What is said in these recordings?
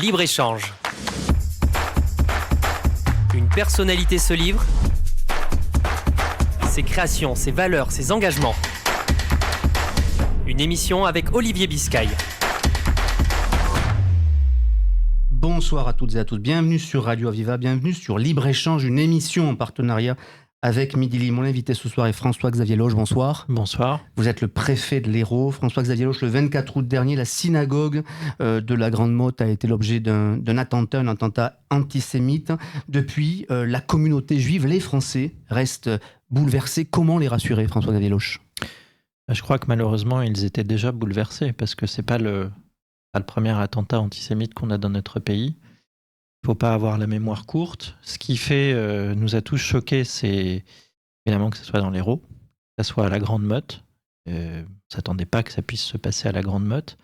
Libre-échange. Une personnalité se livre, ses créations, ses valeurs, ses engagements. Une émission avec Olivier Biscay. Bonsoir à toutes et à tous, bienvenue sur Radio Aviva, bienvenue sur Libre-Échange, une émission en partenariat avec Midi Libre. Mon invité ce soir est François-Xavier Loche, bonsoir. Bonsoir. Vous êtes le préfet de l'Hérault. François-Xavier Loche, le 24 août dernier, la synagogue de la Grande Motte a été l'objet d'un attentat, un attentat antisémite. Depuis, la communauté juive, les Français, restent bouleversés. Comment les rassurer, François-Xavier Loche ? Je crois que malheureusement, ils étaient déjà bouleversés parce que c'est pas le premier attentat antisémite qu'on a dans notre pays. Il ne faut pas avoir la mémoire courte. Ce qui nous a tous choqués, c'est évidemment que ce soit dans l'Hérault, que ce soit à la Grande Motte. On ne s'attendait pas que ça puisse se passer à la Grande Motte.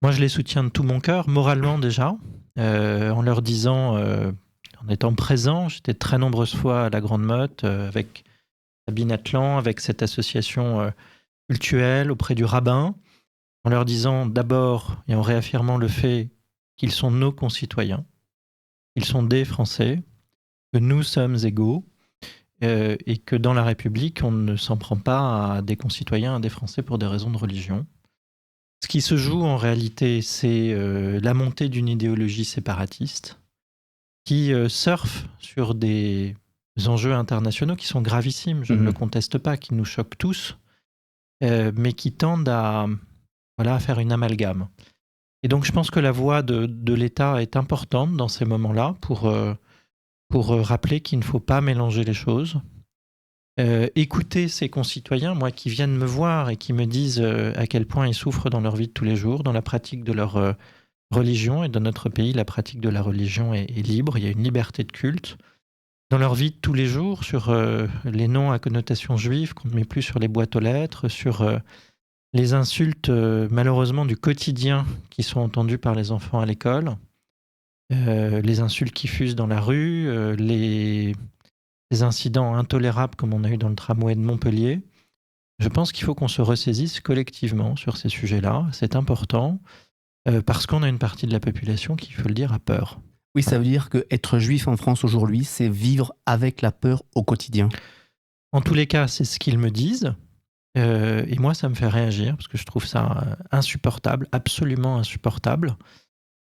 Moi, je les soutiens de tout mon cœur, moralement déjà, en leur disant, en étant présent, j'étais très nombreuses fois à la Grande Motte, avec Sabine Atlan, avec cette association cultuelle auprès du rabbin, en leur disant d'abord et en réaffirmant le fait qu'ils sont nos concitoyens, ils sont des Français, que nous sommes égaux et que dans la République, on ne s'en prend pas à des concitoyens, à des Français pour des raisons de religion. Ce qui se joue en réalité, c'est la montée d'une idéologie séparatiste qui surfe sur des enjeux internationaux qui sont gravissimes, je ne le conteste pas, qui nous choquent tous, mais qui tendent à faire une amalgame. Et donc je pense que la voix de l'État est importante dans ces moments-là pour rappeler qu'il ne faut pas mélanger les choses. Écouter ses concitoyens, moi qui viennent me voir et qui me disent à quel point ils souffrent dans leur vie de tous les jours, dans la pratique de leur religion, et dans notre pays, la pratique de la religion est libre, il y a une liberté de culte. Dans leur vie de tous les jours, sur les noms à connotation juive qu'on ne met plus sur les boîtes aux lettres, sur les insultes malheureusement du quotidien qui sont entendues par les enfants à l'école, les insultes qui fusent dans la rue, les incidents intolérables comme on a eu dans le tramway de Montpellier. Je pense qu'il faut qu'on se ressaisisse collectivement sur ces sujets-là. C'est important parce qu'on a une partie de la population qui, il faut le dire, a peur. Oui, ça veut dire qu'être juif en France aujourd'hui, c'est vivre avec la peur au quotidien. En tous les cas, c'est ce qu'ils me disent. Et moi, ça me fait réagir parce que je trouve ça insupportable, absolument insupportable.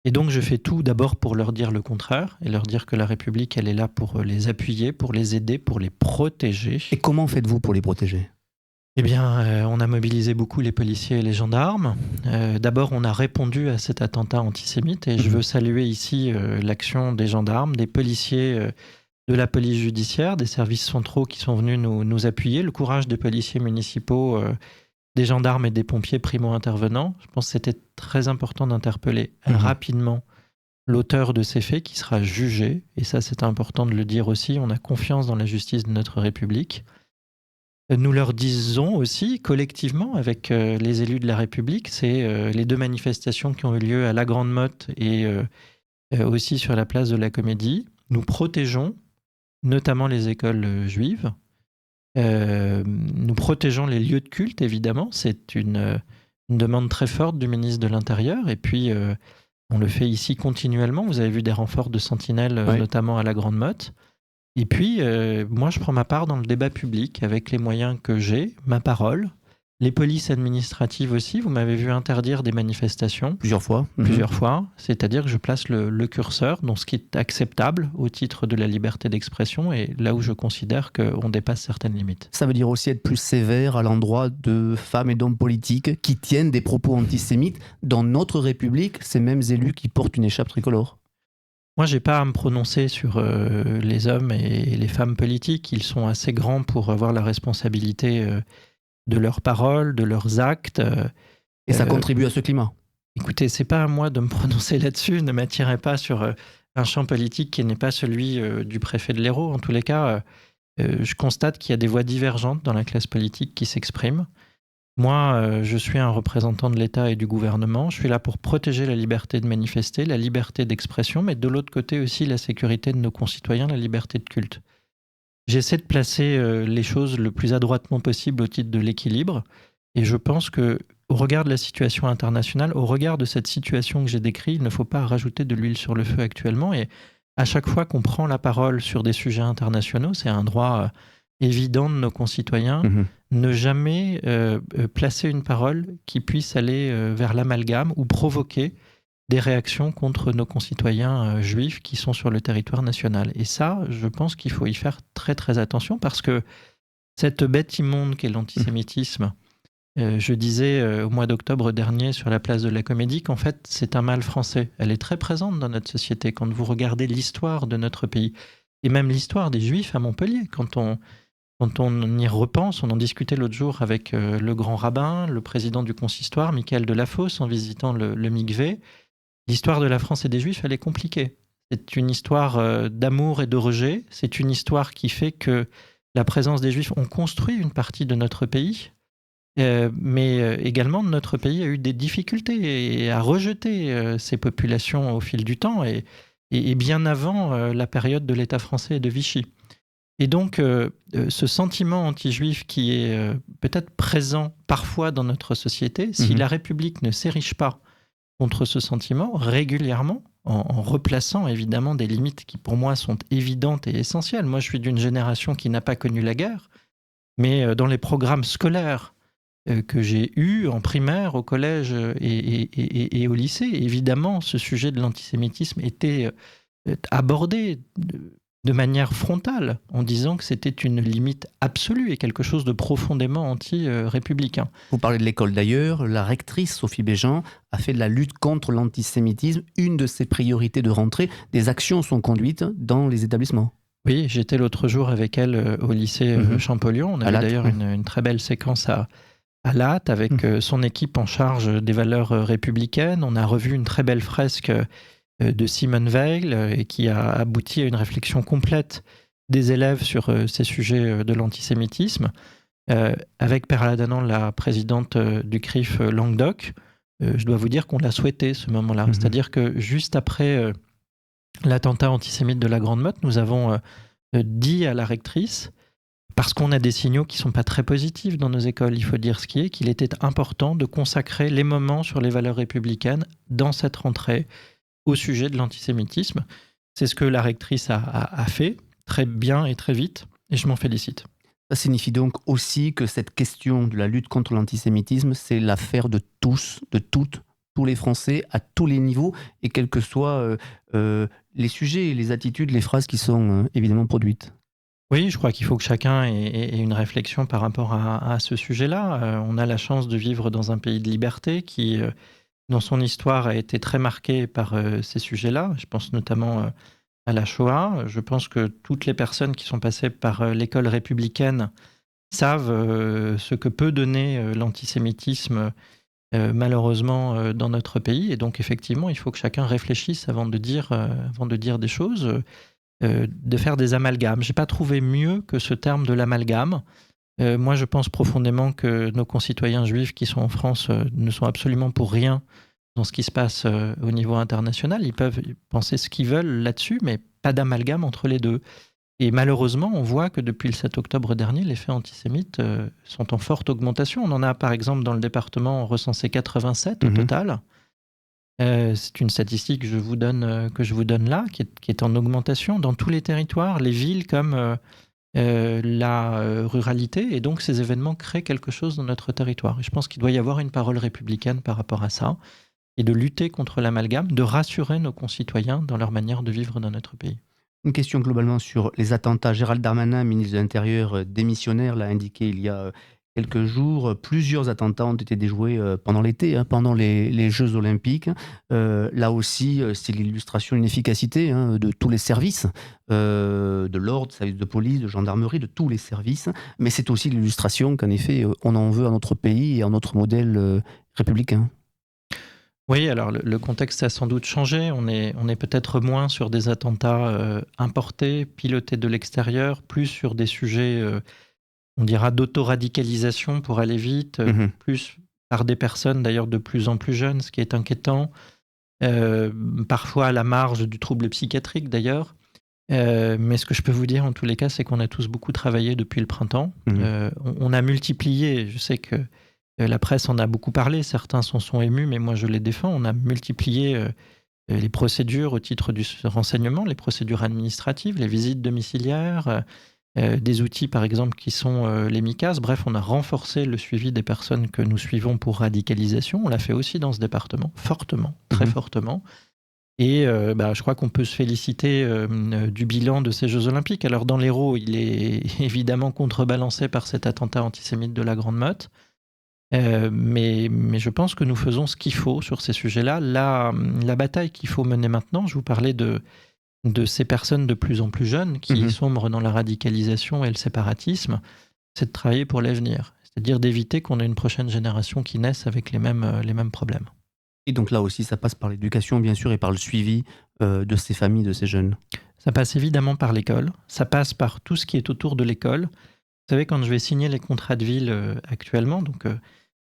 Et donc, je fais tout d'abord pour leur dire le contraire et leur dire que la République, elle est là pour les appuyer, pour les aider, pour les protéger. Et comment faites-vous pour les protéger ? Eh bien, on a mobilisé beaucoup les policiers et les gendarmes. D'abord, on a répondu à cet attentat antisémite et je veux saluer ici l'action des gendarmes, des policiers de la police judiciaire, des services centraux qui sont venus nous appuyer, le courage des policiers municipaux, des gendarmes et des pompiers primo-intervenants. Je pense que c'était très important d'interpeller rapidement l'auteur de ces faits qui sera jugé. Et ça, c'est important de le dire aussi. On a confiance dans la justice de notre République. Nous leur disons aussi, collectivement, avec les élus de la République, c'est les deux manifestations qui ont eu lieu à la Grande Motte et aussi sur la place de la Comédie. Nous protégeons notamment les écoles juives. Nous protégeons les lieux de culte, évidemment. C'est une demande très forte du ministre de l'Intérieur. Et puis, on le fait ici continuellement. Vous avez vu des renforts de sentinelles, notamment à la Grande Motte. Et puis, moi, je prends ma part dans le débat public avec les moyens que j'ai, ma parole. Les polices administratives aussi, vous m'avez vu interdire des manifestations. Plusieurs fois. Plusieurs fois. C'est-à-dire que je place le curseur dans ce qui est acceptable au titre de la liberté d'expression et là où je considère qu'on dépasse certaines limites. Ça veut dire aussi être plus sévère à l'endroit de femmes et d'hommes politiques qui tiennent des propos antisémites. Dans notre République, ces mêmes élus qui portent une écharpe tricolore. Moi, je n'ai pas à me prononcer sur les hommes et les femmes politiques. Ils sont assez grands pour avoir la responsabilité de leurs paroles, de leurs actes. Et ça contribue à ce climat. Écoutez, c'est pas à moi de me prononcer là-dessus. Ne m'attirez pas sur un champ politique qui n'est pas celui du préfet de l'Hérault. En tous les cas, je constate qu'il y a des voix divergentes dans la classe politique qui s'expriment. Moi, je suis un représentant de l'État et du gouvernement. Je suis là pour protéger la liberté de manifester, la liberté d'expression, mais de l'autre côté aussi la sécurité de nos concitoyens, la liberté de culte. J'essaie de placer les choses le plus adroitement possible au titre de l'équilibre. Et je pense que au regard de la situation internationale, au regard de cette situation que j'ai décrite, il ne faut pas rajouter de l'huile sur le feu actuellement. Et à chaque fois qu'on prend la parole sur des sujets internationaux, c'est un droit évident de nos concitoyens, ne jamais placer une parole qui puisse aller vers l'amalgame ou provoquer des réactions contre nos concitoyens juifs qui sont sur le territoire national. Et ça, je pense qu'il faut y faire très très attention parce que cette bête immonde qu'est l'antisémitisme, je disais au mois d'octobre dernier sur la place de la Comédie qu'en fait c'est un mal français. Elle est très présente dans notre société. Quand vous regardez l'histoire de notre pays et même l'histoire des Juifs à Montpellier, quand on y repense, on en discutait l'autre jour avec le grand rabbin, le président du consistoire, Michael Delafosse, en visitant le Mikvé. L'histoire de la France et des Juifs, elle est compliquée. C'est une histoire d'amour et de rejet. C'est une histoire qui fait que la présence des Juifs ont construit une partie de notre pays. Mais également, notre pays a eu des difficultés et a rejeté ces populations au fil du temps et bien avant la période de l'État français et de Vichy. Et donc, ce sentiment anti-juif qui est peut-être présent parfois dans notre société, si la République ne s'érige pas contre ce sentiment régulièrement, en replaçant évidemment des limites qui pour moi sont évidentes et essentielles. Moi, je suis d'une génération qui n'a pas connu la guerre, mais dans les programmes scolaires que j'ai eu en primaire, au collège et au lycée. Évidemment, ce sujet de l'antisémitisme était abordé de manière frontale, en disant que c'était une limite absolue et quelque chose de profondément anti-républicain. Vous parlez de l'école d'ailleurs, la rectrice Sophie Béjean a fait de la lutte contre l'antisémitisme une de ses priorités de rentrée. Des actions sont conduites dans les établissements. Oui, j'étais l'autre jour avec elle au lycée Champollion. On avait d'ailleurs une très belle séquence à Latte, avec son équipe en charge des valeurs républicaines. On a revu une très belle fresque de Simone Weil et qui a abouti à une réflexion complète des élèves sur ces sujets de l'antisémitisme. Avec Perla Danan, la présidente du CRIF Languedoc, je dois vous dire qu'on l'a souhaité ce moment-là. C'est-à-dire que juste après l'attentat antisémite de la Grande Motte, nous avons dit à la rectrice, parce qu'on a des signaux qui ne sont pas très positifs dans nos écoles, il faut dire ce qui est, qu'il était important de consacrer les moments sur les valeurs républicaines dans cette rentrée au sujet de l'antisémitisme. C'est ce que la rectrice a fait, très bien et très vite, et je m'en félicite. Ça signifie donc aussi que cette question de la lutte contre l'antisémitisme, c'est l'affaire de tous, de toutes, tous les Français, à tous les niveaux, et quels que soient les sujets, les attitudes, les phrases qui sont évidemment produites. Oui, je crois qu'il faut que chacun ait une réflexion par rapport à ce sujet-là. On a la chance de vivre dans un pays de liberté qui, dans son histoire, a été très marqué par ces sujets-là. Je pense notamment à la Shoah. Je pense que toutes les personnes qui sont passées par l'école républicaine savent ce que peut donner l'antisémitisme, malheureusement, dans notre pays. Et donc, effectivement, il faut que chacun réfléchisse avant de dire des choses. De faire des amalgames. Je n'ai pas trouvé mieux que ce terme de l'amalgame. Moi, je pense profondément que nos concitoyens juifs qui sont en France ne sont absolument pour rien dans ce qui se passe au niveau international. Ils peuvent penser ce qu'ils veulent là-dessus, mais pas d'amalgame entre les deux. Et malheureusement, on voit que depuis le 7 octobre dernier, les faits antisémites sont en forte augmentation. On en a, par exemple, dans le département recensé 87 au total. C'est une statistique que je vous donne là, qui est en augmentation dans tous les territoires, les villes comme la ruralité, et donc ces événements créent quelque chose dans notre territoire. Et je pense qu'il doit y avoir une parole républicaine par rapport à ça, et de lutter contre l'amalgame, de rassurer nos concitoyens dans leur manière de vivre dans notre pays. Une question globalement sur les attentats. Gérald Darmanin, ministre de l'Intérieur démissionnaire, l'a indiqué il y a quelques jours. Plusieurs attentats ont été déjoués pendant l'été, pendant les Jeux Olympiques. Là aussi, c'est l'illustration d'une efficacité de tous les services, de l'ordre, services de police, de gendarmerie, de tous les services. Mais c'est aussi l'illustration qu'en effet, on en veut à notre pays et à notre modèle républicain. Oui, alors le contexte a sans doute changé. On est peut-être moins sur des attentats importés, pilotés de l'extérieur, plus sur des sujets... on dira d'autoradicalisation pour aller vite, plus par des personnes d'ailleurs de plus en plus jeunes, ce qui est inquiétant, parfois à la marge du trouble psychiatrique d'ailleurs. Mais ce que je peux vous dire en tous les cas, c'est qu'on a tous beaucoup travaillé depuis le printemps. On a multiplié, je sais que La presse en a beaucoup parlé, certains s'en sont émus, mais moi je les défends. On a multiplié les procédures au titre du renseignement, les procédures administratives, les visites domiciliaires, des outils par exemple qui sont les MICAS. Bref, on a renforcé le suivi des personnes que nous suivons pour radicalisation. On l'a fait aussi dans ce département, fortement, très fortement. Et je crois qu'on peut se féliciter du bilan de ces Jeux Olympiques. Alors dans l'Hérault, il est évidemment contrebalancé par cet attentat antisémite de la Grande Motte. Mais je pense que nous faisons ce qu'il faut sur ces sujets-là. La bataille qu'il faut mener maintenant, je vous parlais de ces personnes de plus en plus jeunes qui sombrent dans la radicalisation et le séparatisme, c'est de travailler pour l'avenir. C'est-à-dire d'éviter qu'on ait une prochaine génération qui naisse avec les mêmes problèmes. Et donc là aussi, ça passe par l'éducation, bien sûr, et par le suivi de ces familles, de ces jeunes. Ça passe évidemment par l'école. Ça passe par tout ce qui est autour de l'école. Vous savez, quand je vais signer les contrats de ville actuellement,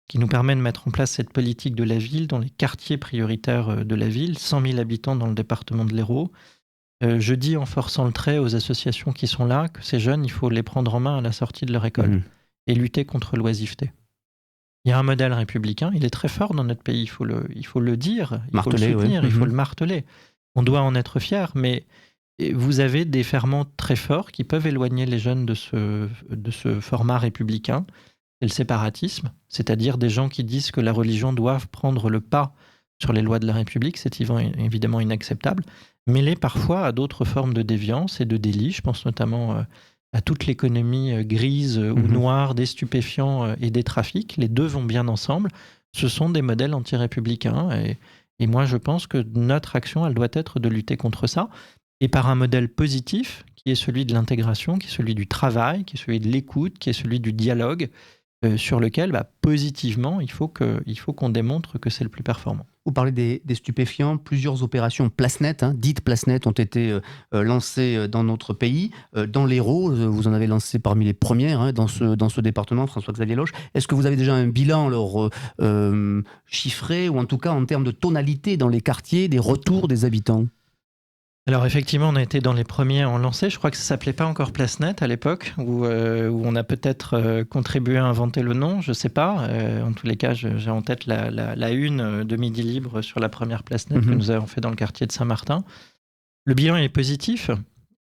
qui nous permet de mettre en place cette politique de la ville dans les quartiers prioritaires de la ville, 100 000 habitants dans le département de l'Hérault, je dis en forçant le trait aux associations qui sont là que ces jeunes, il faut les prendre en main à la sortie de leur école et lutter contre l'oisiveté. Il y a un modèle républicain, il est très fort dans notre pays, il faut le dire, il faut le soutenir, il faut le marteler. On doit en être fier, mais vous avez des ferments très forts qui peuvent éloigner les jeunes de ce format républicain. C'est le séparatisme, c'est-à-dire des gens qui disent que la religion doit prendre le pas sur les lois de la République, c'est évidemment inacceptable, mêlé parfois à d'autres formes de déviance et de délit. Je pense notamment à toute l'économie grise ou noire des stupéfiants et des trafics. Les deux vont bien ensemble. Ce sont des modèles anti-républicains et moi je pense que notre action, elle doit être de lutter contre ça et par un modèle positif qui est celui de l'intégration, qui est celui du travail, qui est celui de l'écoute, qui est celui du dialogue, sur lequel, positivement, il faut qu'on démontre que c'est le plus performant. Vous parlez des stupéfiants, plusieurs opérations place-net, dites place-net, ont été lancées dans notre pays. Dans l'Hérault, vous en avez lancé parmi les premières dans ce département, François-Xavier Loche. Est-ce que vous avez déjà un bilan chiffré, ou en tout cas en termes de tonalité dans les quartiers, des retours des habitants ? Alors effectivement, on a été dans les premiers à en lancer. Je crois que ça s'appelait pas encore PlaceNet à l'époque, où on a peut-être contribué à inventer le nom, je sais pas. En tous les cas, j'ai en tête la une de Midi Libre sur la première PlaceNet que nous avons fait dans le quartier de Saint-Martin. Le bilan est positif.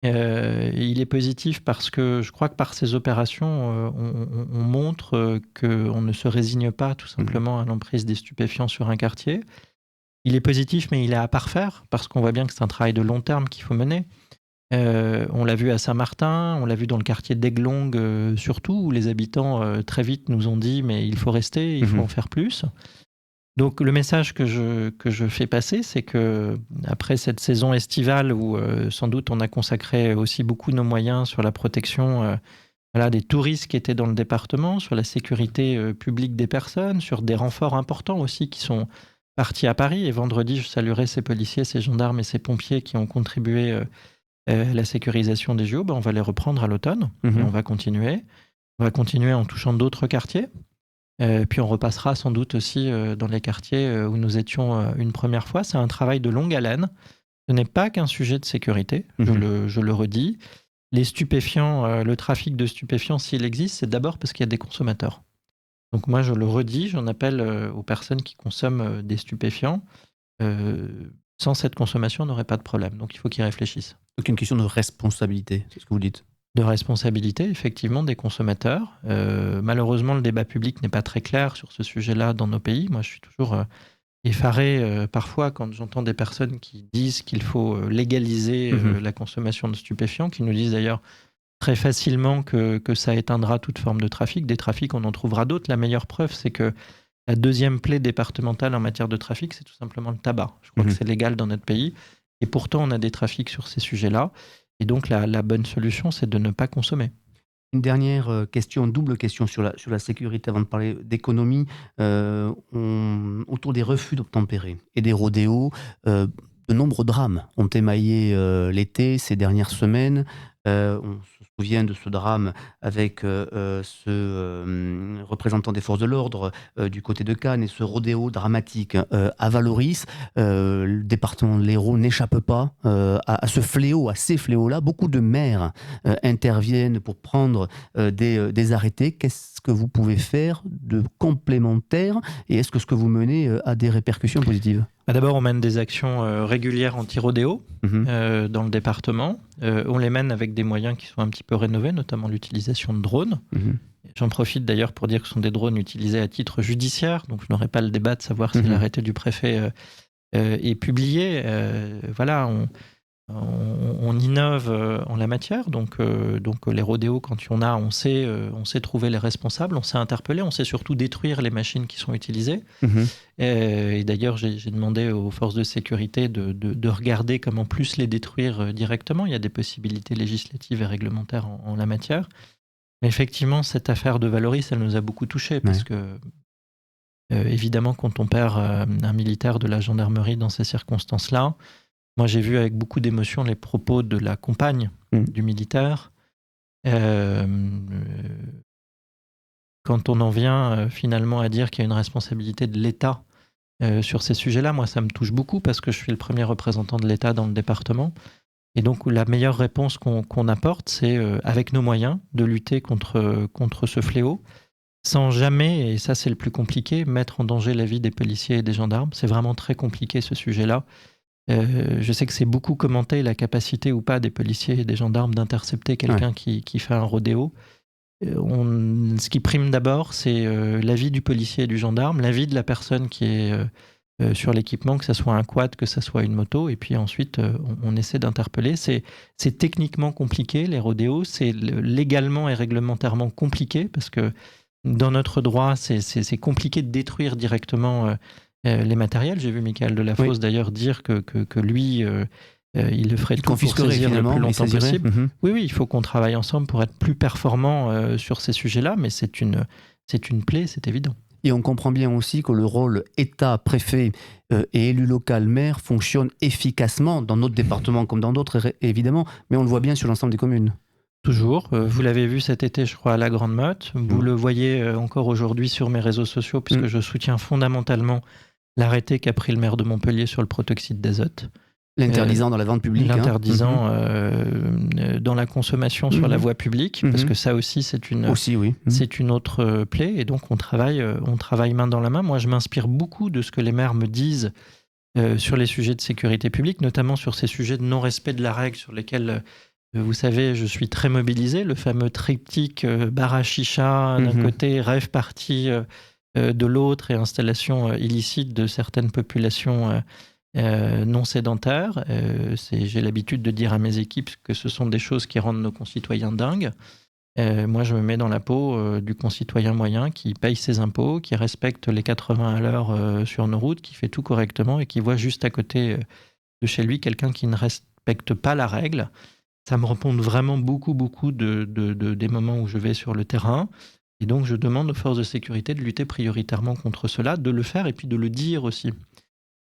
Il est positif parce que je crois que par ces opérations, on montre qu'on ne se résigne pas tout simplement à l'emprise des stupéfiants sur un quartier. Il est positif, mais il est à parfaire, parce qu'on voit bien que c'est un travail de long terme qu'il faut mener. On l'a vu à Saint-Martin, on l'a vu dans le quartier d'Aiglongue surtout, où les habitants très vite nous ont dit « mais il faut rester, il faut en faire plus ». Donc le message que je fais passer, c'est que après cette saison estivale, où sans doute on a consacré aussi beaucoup nos moyens sur la protection des touristes qui étaient dans le département, sur la sécurité publique des personnes, sur des renforts importants aussi qui sont parti à Paris, et vendredi, je saluerai ces policiers, ces gendarmes et ces pompiers qui ont contribué à la sécurisation des JO. On va les reprendre à l'automne, et on va continuer. On va continuer en touchant d'autres quartiers, puis on repassera sans doute aussi dans les quartiers où nous étions une première fois. C'est un travail de longue haleine. Ce n'est pas qu'un sujet de sécurité, je le redis. Les stupéfiants, le trafic de stupéfiants, s'il existe, c'est d'abord parce qu'il y a des consommateurs. Donc moi, je le redis, j'en appelle aux personnes qui consomment des stupéfiants. Sans cette consommation, on n'aurait pas de problème. Donc il faut qu'ils réfléchissent. Donc une question de responsabilité, c'est ce que vous dites. De responsabilité, effectivement, des consommateurs. Malheureusement, le débat public n'est pas très clair sur ce sujet-là dans nos pays. Moi, je suis toujours effaré parfois quand j'entends des personnes qui disent qu'il faut légaliser la consommation de stupéfiants, qui nous disent d'ailleurs très facilement que ça éteindra toute forme de trafic. Des trafics, on en trouvera d'autres. La meilleure preuve, c'est que la deuxième plaie départementale en matière de trafic, c'est tout simplement le tabac. Je crois que c'est légal dans notre pays. Et pourtant, on a des trafics sur ces sujets-là. Et donc, la bonne solution, c'est de ne pas consommer. Une dernière question, double question sur la sécurité avant de parler d'économie. Autour des refus d'obtempérer et des rodéos, de nombreux drames ont émaillé l'été, ces dernières semaines. On se souvient de ce drame avec ce représentant des forces de l'ordre du côté de Cannes et ce rodéo dramatique à Valoris. Le département de l'Hérault n'échappe pas à ce fléau, à ces fléaux-là. Beaucoup de maires interviennent pour prendre des arrêtés. Qu'est-ce que vous pouvez faire de complémentaire et est-ce que ce que vous menez a des répercussions positives ? D'abord, on mène des actions régulières anti-rodéo dans le département. On les mène avec des moyens qui sont un petit peu rénovés, notamment l'utilisation de drones. J'en profite d'ailleurs pour dire que ce sont des drones utilisés à titre judiciaire, donc je n'aurai pas le débat de savoir si l'arrêté du préfet est publié. Voilà, on innove en la matière, donc les rodéos, quand il y en a, on sait trouver les responsables, on sait interpeller, on sait surtout détruire les machines qui sont utilisées. Et d'ailleurs, j'ai demandé aux forces de sécurité de regarder comment plus les détruire directement. Il y a des possibilités législatives et réglementaires en la matière. Mais effectivement, cette affaire de Valoris, elle nous a beaucoup touchés, parce que évidemment, quand on perd un militaire de la gendarmerie dans ces circonstances-là, moi, j'ai vu avec beaucoup d'émotion les propos de la compagne du militaire. Quand on en vient finalement à dire qu'il y a une responsabilité de l'État sur ces sujets-là, moi, ça me touche beaucoup parce que je suis le premier représentant de l'État dans le département. Et donc, la meilleure réponse qu'on apporte, c'est, avec nos moyens, de lutter contre ce fléau, sans jamais, et ça c'est le plus compliqué, mettre en danger la vie des policiers et des gendarmes. C'est vraiment très compliqué ce sujet-là. Je sais que c'est beaucoup commenté, la capacité ou pas des policiers et des gendarmes d'intercepter quelqu'un qui fait un rodéo. Ce qui prime d'abord, c'est la vie du policier et du gendarme, la vie de la personne qui est sur l'équipement, que ce soit un quad, que ce soit une moto, et puis ensuite on essaie d'interpeller. C'est techniquement compliqué, les rodéos, c'est légalement et réglementairement compliqué, parce que dans notre droit, c'est compliqué de détruire directement les matériels. J'ai vu Michael Delafosse d'ailleurs dire que lui, il le ferait tout pour saisir le plus longtemps possible. Oui, il faut qu'on travaille ensemble pour être plus performant sur ces sujets-là, mais c'est une plaie, c'est évident. Et on comprend bien aussi que le rôle État, préfet et élu local, maire fonctionne efficacement dans notre département comme dans d'autres, évidemment, mais on le voit bien sur l'ensemble des communes. Toujours. Vous l'avez vu cet été, je crois, à la Grande Motte. Vous le voyez encore aujourd'hui sur mes réseaux sociaux, puisque je soutiens fondamentalement l'arrêté qu'a pris le maire de Montpellier sur le protoxyde d'azote. L'interdisant dans la vente publique. L'interdisant dans la consommation sur la voie publique, parce que ça aussi, c'est une autre plaie. Et donc, on travaille main dans la main. Moi, je m'inspire beaucoup de ce que les maires me disent sur les sujets de sécurité publique, notamment sur ces sujets de non-respect de la règle sur lesquels... Vous savez, je suis très mobilisé, le fameux triptyque bar à chicha d'un côté, rave party de l'autre et installation illicite de certaines populations non sédentaires. J'ai l'habitude de dire à mes équipes que ce sont des choses qui rendent nos concitoyens dingues. Moi, je me mets dans la peau du concitoyen moyen qui paye ses impôts, qui respecte les 80 à l'heure sur nos routes, qui fait tout correctement et qui voit juste à côté de chez lui quelqu'un qui ne respecte pas la règle. Ça me remonte vraiment beaucoup des moments où je vais sur le terrain. Et donc, je demande aux forces de sécurité de lutter prioritairement contre cela, de le faire et puis de le dire aussi.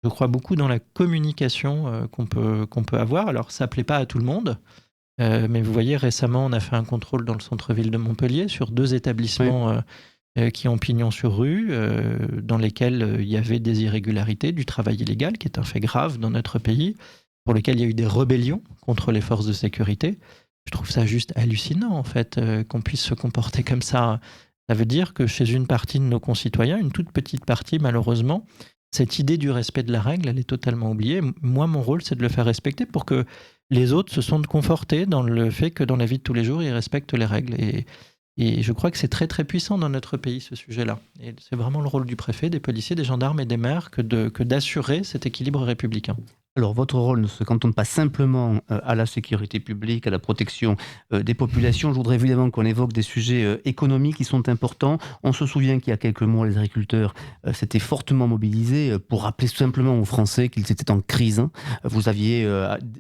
Je crois beaucoup dans la communication qu'on peut avoir. Alors, ça ne plaît pas à tout le monde. Mais vous voyez, récemment, on a fait un contrôle dans le centre-ville de Montpellier sur 2 établissements qui ont pignon sur rue, dans lesquels il y avait des irrégularités, du travail illégal, qui est un fait grave dans notre pays, pour lesquels il y a eu des rébellions contre les forces de sécurité. Je trouve ça juste hallucinant, en fait, qu'on puisse se comporter comme ça. Ça veut dire que chez une partie de nos concitoyens, une toute petite partie, malheureusement, cette idée du respect de la règle, elle est totalement oubliée. Moi, mon rôle, c'est de le faire respecter pour que les autres se sentent confortés dans le fait que dans la vie de tous les jours, ils respectent les règles. Et je crois que c'est très, très puissant dans notre pays, ce sujet-là. Et c'est vraiment le rôle du préfet, des policiers, des gendarmes et des maires que d'assurer cet équilibre républicain. Alors, votre rôle ne se cantonne pas simplement à la sécurité publique, à la protection des populations. Je voudrais évidemment qu'on évoque des sujets économiques qui sont importants. On se souvient qu'il y a quelques mois, les agriculteurs s'étaient fortement mobilisés pour rappeler simplement aux Français qu'ils étaient en crise. Vous aviez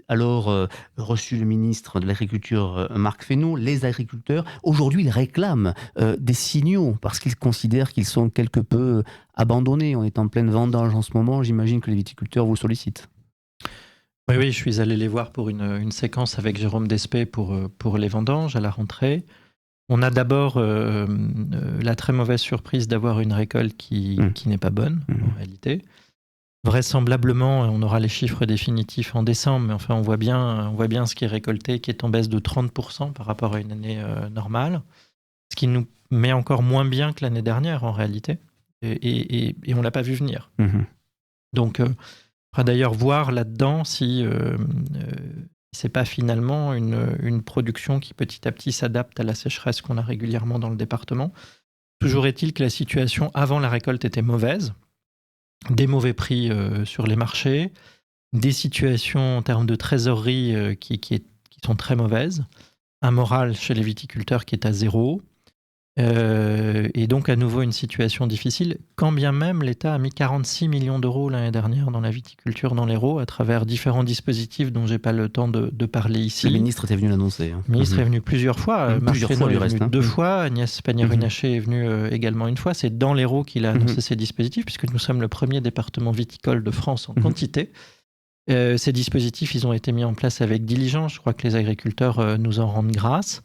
alors reçu le ministre de l'Agriculture, Marc Fesneau. Les agriculteurs, aujourd'hui, ils réclament des signaux parce qu'ils considèrent qu'ils sont quelque peu abandonnés. On est en pleine vendange en ce moment. J'imagine que les viticulteurs vous sollicitent. Oui, je suis allé les voir pour une séquence avec Jérôme Despé pour les vendanges à la rentrée. On a d'abord la très mauvaise surprise d'avoir une récolte qui n'est pas bonne, en réalité. Vraisemblablement, on aura les chiffres définitifs en décembre, mais enfin, on voit bien ce qui est récolté, qui est en baisse de 30% par rapport à une année normale, ce qui nous met encore moins bien que l'année dernière, en réalité, et on ne l'a pas vu venir. Donc, on va d'ailleurs voir là-dedans si c'est pas finalement une production qui petit à petit s'adapte à la sécheresse qu'on a régulièrement dans le département. Toujours est-il que la situation avant la récolte était mauvaise. Des mauvais prix sur les marchés, des situations en termes de trésorerie qui sont très mauvaises, un moral chez les viticulteurs qui est à zéro, et donc à nouveau une situation difficile, quand bien même l'État a mis 46 millions d'euros l'année dernière dans la viticulture dans l'Hérault à travers différents dispositifs dont je n'ai pas le temps de parler ici. Le ministre était venu l'annoncer. Le ministre est venu plusieurs fois. Marc Fesneau est venu 2 fois. Agnès Pannier-Runacher est venue également 1 fois. C'est dans l'Hérault qu'il a annoncé ces dispositifs, puisque nous sommes le premier département viticole de France en quantité. Ces dispositifs, ils ont été mis en place avec diligence. Je crois que les agriculteurs nous en rendent grâce.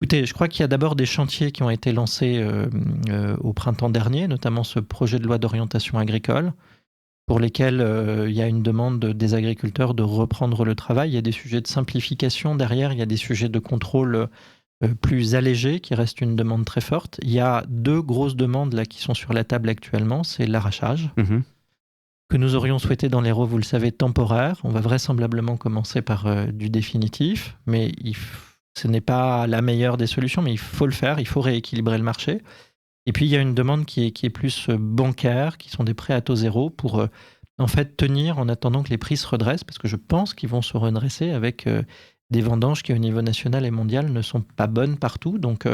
Écoutez, je crois qu'il y a d'abord des chantiers qui ont été lancés au printemps dernier, notamment ce projet de loi d'orientation agricole, pour lesquels il y a une demande des agriculteurs de reprendre le travail. Il y a des sujets de simplification derrière, il y a des sujets de contrôle plus allégés qui restent une demande très forte. Il y a 2 grosses demandes là qui sont sur la table actuellement, c'est l'arrachage, que nous aurions souhaité dans l'Hérault, vous le savez, temporaire. On va vraisemblablement commencer par du définitif, mais ce n'est pas la meilleure des solutions, mais il faut le faire, il faut rééquilibrer le marché. Et puis, il y a une demande qui est plus bancaire, qui sont des prêts à taux zéro pour en fait tenir en attendant que les prix se redressent, parce que je pense qu'ils vont se redresser avec des vendanges qui, au niveau national et mondial, ne sont pas bonnes partout. Donc,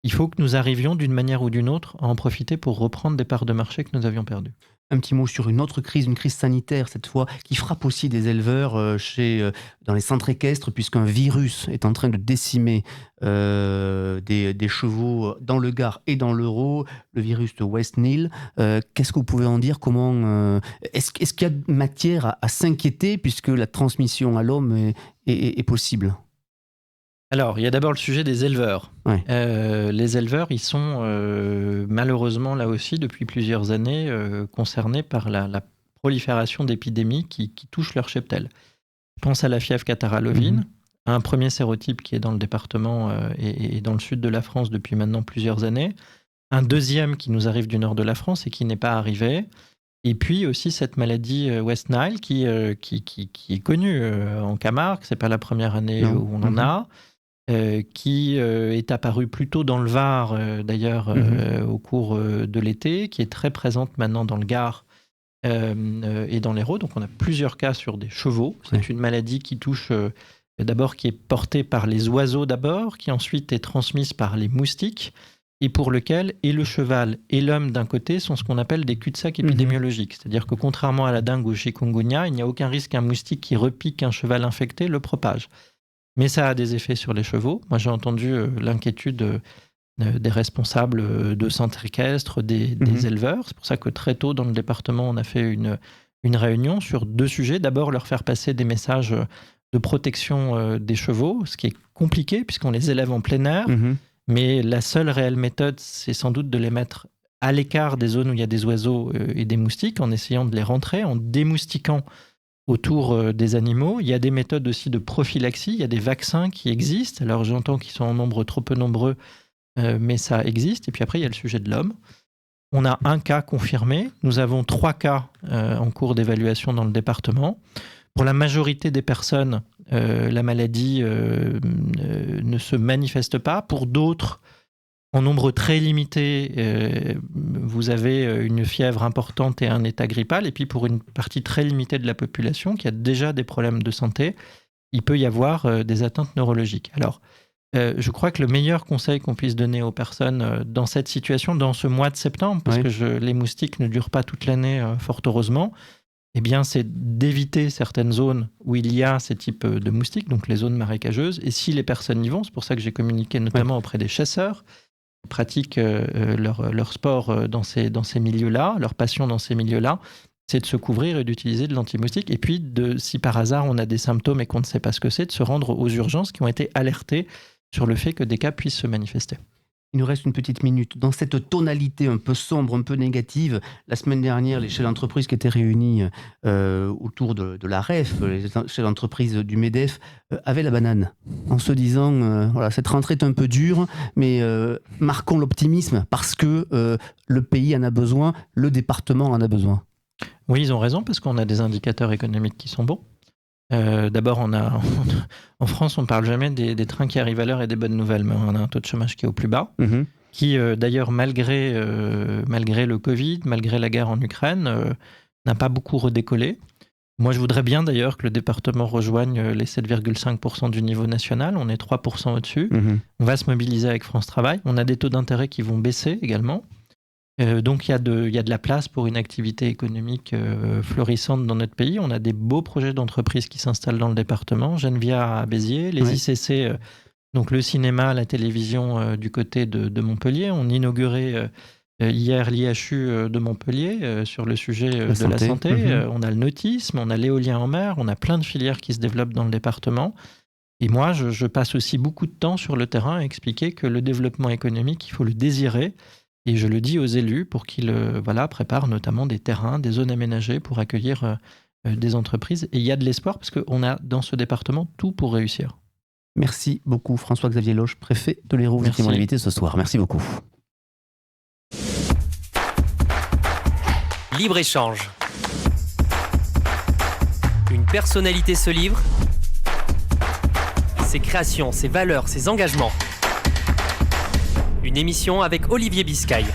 il faut que nous arrivions d'une manière ou d'une autre à en profiter pour reprendre des parts de marché que nous avions perdues. Un petit mot sur une autre crise, une crise sanitaire cette fois, qui frappe aussi des éleveurs dans les centres équestres, puisqu'un virus est en train de décimer des chevaux dans le Gard et dans l'Hérault, le virus de West Nile. Qu'est-ce que vous pouvez en dire? Est-ce qu'il y a matière à s'inquiéter, puisque la transmission à l'homme est possible? Alors, il y a d'abord le sujet des éleveurs. Ouais. Les éleveurs, ils sont malheureusement, là aussi, depuis plusieurs années, concernés par la prolifération d'épidémies qui touchent leur cheptel. Je pense à la fièvre catarrhale ovine, un premier sérotype qui est dans le département et dans le sud de la France depuis maintenant plusieurs années, un deuxième qui nous arrive du nord de la France et qui n'est pas arrivé, et puis aussi cette maladie West Nile qui est connue en Camargue, c'est pas la première année où on en a, qui est apparue plutôt dans le Var, d'ailleurs, au cours de l'été, qui est très présente maintenant dans le Gard et dans l'Hérault. Donc on a plusieurs cas sur des chevaux. C'est une maladie qui touche d'abord, qui est portée par les oiseaux d'abord, qui ensuite est transmise par les moustiques, et pour lequel et le cheval et l'homme d'un côté sont ce qu'on appelle des cul-de-sac épidémiologiques. C'est-à-dire que contrairement à la dengue ou au chikungunya, il n'y a aucun risque qu'un moustique qui repique un cheval infecté le propage. Mais ça a des effets sur les chevaux. Moi, j'ai entendu l'inquiétude des responsables de centres équestres, des éleveurs. C'est pour ça que très tôt, dans le département, on a fait une réunion sur 2 sujets. D'abord, leur faire passer des messages de protection des chevaux, ce qui est compliqué puisqu'on les élève en plein air. Mais la seule réelle méthode, c'est sans doute de les mettre à l'écart des zones où il y a des oiseaux et des moustiques, en essayant de les rentrer, en démoustiquant autour des animaux. Il y a des méthodes aussi de prophylaxie, il y a des vaccins qui existent. Alors j'entends qu'ils sont en nombre trop peu nombreux, mais ça existe. Et puis après, il y a le sujet de l'homme. On a 1 cas confirmé. Nous avons 3 cas en cours d'évaluation dans le département. Pour la majorité des personnes, la maladie ne se manifeste pas. Pour d'autres, en nombre très limité, vous avez une fièvre importante et un état grippal. Et puis pour une partie très limitée de la population qui a déjà des problèmes de santé, il peut y avoir des atteintes neurologiques. Alors, je crois que le meilleur conseil qu'on puisse donner aux personnes dans cette situation, dans ce mois de septembre, parce que les moustiques ne durent pas toute l'année, fort heureusement, eh bien, c'est d'éviter certaines zones où il y a ces types de moustiques, donc les zones marécageuses. Et si les personnes y vont, c'est pour ça que j'ai communiqué notamment auprès des chasseurs, qui pratiquent leur sport dans ces milieux-là, leur passion dans ces milieux-là, c'est de se couvrir et d'utiliser de l'anti-moustique. Et puis, si par hasard on a des symptômes et qu'on ne sait pas ce que c'est, de se rendre aux urgences qui ont été alertées sur le fait que des cas puissent se manifester. Il nous reste une petite minute. Dans cette tonalité un peu sombre, un peu négative, la semaine dernière, les chefs d'entreprise qui étaient réunis autour de la REF, les chefs d'entreprise du MEDEF, avaient la banane, en se disant, voilà, cette rentrée est un peu dure, mais marquons l'optimisme, parce que le pays en a besoin, le département en a besoin. Oui, ils ont raison, parce qu'on a des indicateurs économiques qui sont bons. D'abord, en France, on ne parle jamais des trains qui arrivent à l'heure et des bonnes nouvelles, mais on a un taux de chômage qui est au plus bas, qui d'ailleurs, malgré le Covid, malgré la guerre en Ukraine, n'a pas beaucoup redécollé. Moi, je voudrais bien d'ailleurs que le département rejoigne les 7,5% du niveau national. On est 3% au-dessus. On va se mobiliser avec France Travail. On a des taux d'intérêt qui vont baisser également. Donc il y a de la place pour une activité économique florissante dans notre pays. On a des beaux projets d'entreprise qui s'installent dans le département. Genevia à Béziers, les ICC, donc le cinéma, la télévision du côté de Montpellier. On inaugurait hier l'IHU de Montpellier sur le sujet de la santé. On a le nautisme, on a l'éolien en mer, on a plein de filières qui se développent dans le département. Et moi, je passe aussi beaucoup de temps sur le terrain à expliquer que le développement économique, il faut le désirer. Et je le dis aux élus pour qu'ils préparent notamment des terrains, des zones aménagées pour accueillir des entreprises. Et il y a de l'espoir parce qu'on a dans ce département tout pour réussir. Merci beaucoup François-Xavier Loche, préfet de l'Hérault. Merci mon invité ce soir. Merci beaucoup. Libre-échange. Une personnalité se livre. Ses créations, ses valeurs, ses engagements. Une émission avec Olivier Biscay.